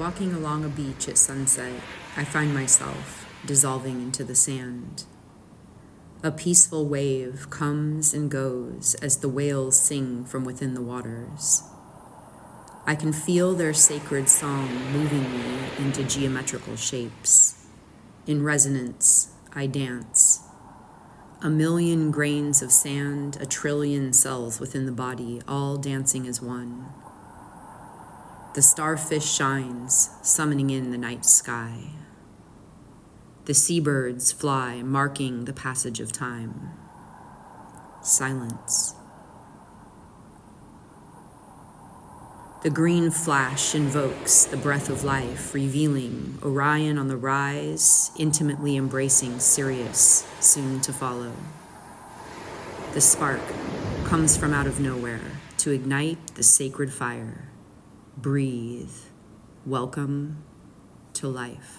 Walking along a beach at sunset, I find myself dissolving into the sand. A peaceful wave comes and goes as the whales sing from within the waters. I can feel their sacred song moving me into geometrical shapes. In resonance, I dance. A million grains of sand, a trillion cells within the body, all dancing as one. The starfish shines, summoning in the night sky. The seabirds fly, marking the passage of time. Silence. The green flash invokes the breath of life, revealing Orion on the rise, intimately embracing Sirius, soon to follow. The spark comes from out of nowhere to ignite the sacred fire. Breathe. Welcome to life.